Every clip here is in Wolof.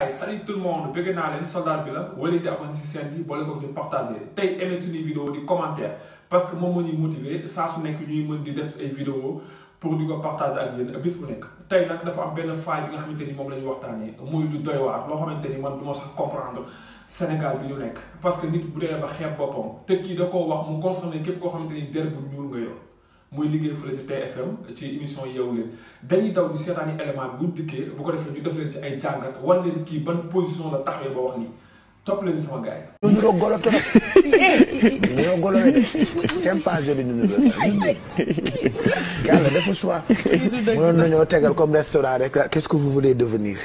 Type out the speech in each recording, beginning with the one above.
Salut tout le monde, bëgg naa leen soldat bi la wala di abonné ci chaîne bi boole ko di partager tey aimé suñuy vidéo di commentaire parce que moom moo ñuy motiver saa su nekk ñuy mën di def ay vidéo pour di ko partager ak yéen bis bu nekk. tey nag dafa am benn faay bi nga xamante ni moom la ñu waxtaanee muy lu doy waar loo xamante ni man du ma sax comprendre Sénégal bi ñu nekk parce que nit bu dee ba xeeb boppam te kii da koo wax mu concerné képp koo xamante ni der bu ñuul nga yor. muy liggéey fële ci TFM ci émission Yeewu Leen dañuy daw di seetaani élément bi buñ dikkee bu ko defee ñu def leen ci ay jàngat wan leen kii ban position la taxawee ba wax nii topp leen sama gars yi. ñu doon golo trop ñoo golo de chimpanzé bi ñu la sax yàlla dafa choix mënoon nañoo tegal comme restaurant rek qu'est-ce que vous voulez devenir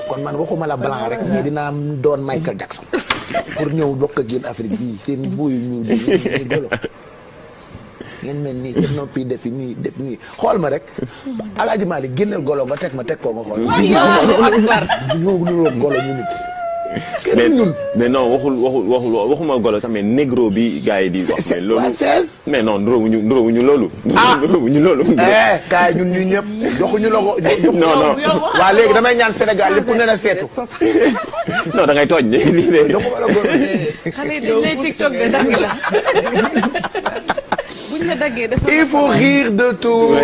kon man waxuma la blanc rek mais dinaa doon Michael Jackson pour ñëw bokk ak yéen Afrique bii seen buuyu ñu di golo. ngeen mel nii seen noppi def nii xool ma rek Alaaji Maalik génneel golo nga teg ma teg koo nga xool. ñoo ngi golo ñu nit. mais non waxuma golo sax mais négro bi gars yi di wax. mais loolu mais non nduroowuñu loolu. nduroowuñu loolu. kaay ñun ñu ñëpp joxuñu la ko. non waa léegi damay ñaan Sénégal lépp ne la seetu. non da ngay tooj lii de. joxuma la golo. xale yi dañ lay TikTok de dagg la. il faut rire de tout.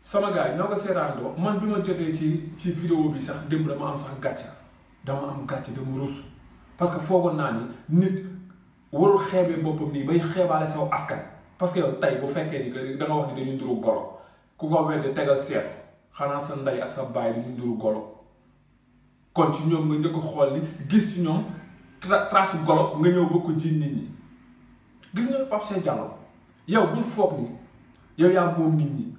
sama gars yi ñoo ko seetaandoo man bi ma jotee ci vidéo bi sax démb dama am sax gàcce dama rus parce que foogoon naa ni nit warul xeebee boppam nii bay xeebaale saw askan parce que yow tey bu fekkee ni da nga wax ni dañuy nduru golo ku ko wedde tegal seet xanaa sa ndey ak sa baay dañuy nduru golo kon ci ñoom nga njëkk xool ni gis ci ñoom trace golo nga ñëw bëgg ko ji nit ñi gis nga Pape Cheikh Diallo yow bul foog ni yow yaa moom nit ñi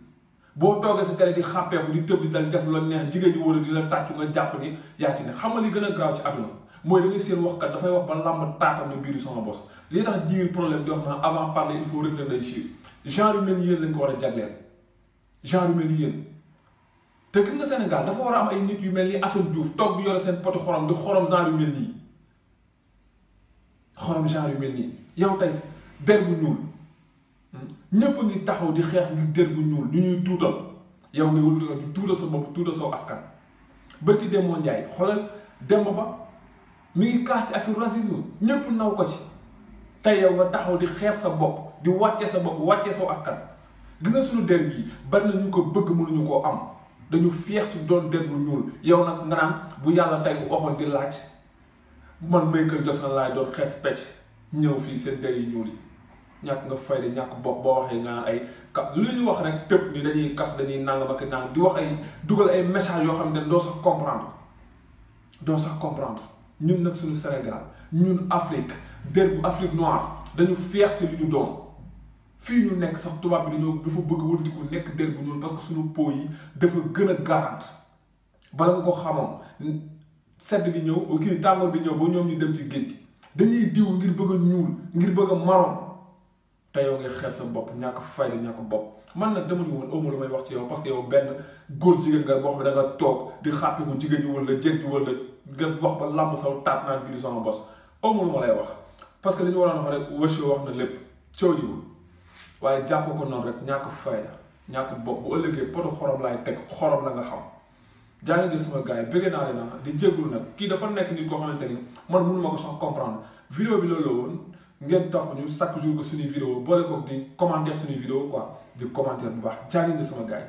boo toogee sa télé di xàppeeku di tëb di dal def lu neex jigéen ñi wala di la tàccu nga jàpp ni yaa ci ne xam nga li gën a garaaw ci àdduna mooy da ngay seen waxkat dafay wax ba làmb taatam ne biiru sama bos li tax 10 000 problème di wax naa avant parler il faut réfléchir ay chiffres genre yu mel ni yéen lañ ko war a jagleel genre yu mel ni yéen te gis nga Sénégal dafa war a am ay nit yu mel ni Assane Diouf toog di yore seen poti xorom di xorom genre yu mel nii xorom genre yu mel nii yow tey der bu ñuul ñëpp ngi taxaw di xeex ngir der bu ñuul ñu ñuy tuutal yow nga wëlbati nga di tuutal sa bopp tuutal sa askan bërki Demba Ndiaye xoolal Demba Ba mi ngi kaas ci affaire racisme ñëpp naw ko ci tey yow nga taxaw di xeeb sa bopp di wàcce sa bopp wàcce sa askan gis nga suñu der bii bari na ñu ko bëgg mënuñu koo am dañu feex ci doon der bu ñuul yow nag nga naan bu yàlla tey bu waxoon di laaj man Michael Jackson laay doon xees pecc ñëw fii seen der yu ñuul yi ñàkk nga fayda ñàkk bopp boo waxee nga ay kaf lu ñu wax rek tëb ni dañuy kaf dañuy nangam ak nangam di wax ay dugal ay message yoo xam ne doo sax comprendre ñun nag suñu Sénégal ñun Afrique der bu Afrique noire dañu feex ci li ñu doon fii ñu nekk sax tubaab bi dafa bëgg wëlbatiku nekk der bu ñuul parce que suñu peau yi dafa gën a garante bala nga ko xamoon sedd bi ñëw kii tàngoor bi ñëw ba ñoom ñu dem ci géej gi dañuy diw ngir bëgg a ñuul ngir bëgg a marron te yow ngay xeeb sa bopp ñàkk fayda ñàkk bopp man nag dama ñu woon amu lu may wax ci yow parce que yow benn góor jigéen nga boo xam ne da nga toog di xàppi ko jigéen ñi wala jën ñi wala nga wax ba làmb saw taat naan bii di sama bos amu lu ma lay wax parce que li ñu waroon wax rek wëcc wax na lépp coow jiwul waaye jàpp ko noonu rek ñàkk fayda ñàkk bopp bu ëllëgee poto xorom laay teg xorom la nga xam jaa ngi jël sama gars yi bëgg naa leen di jéggul nag kii dafa nekk nit koo xamante ni man mënu ma ko sax comprendre vidéo bi loolu la woon ngeen topp ñu chaque jour que suñuy vidéo boole ko di commentaire suñuy vidéo quoi di commentaire bu baax jaa ngi jël sama gars yi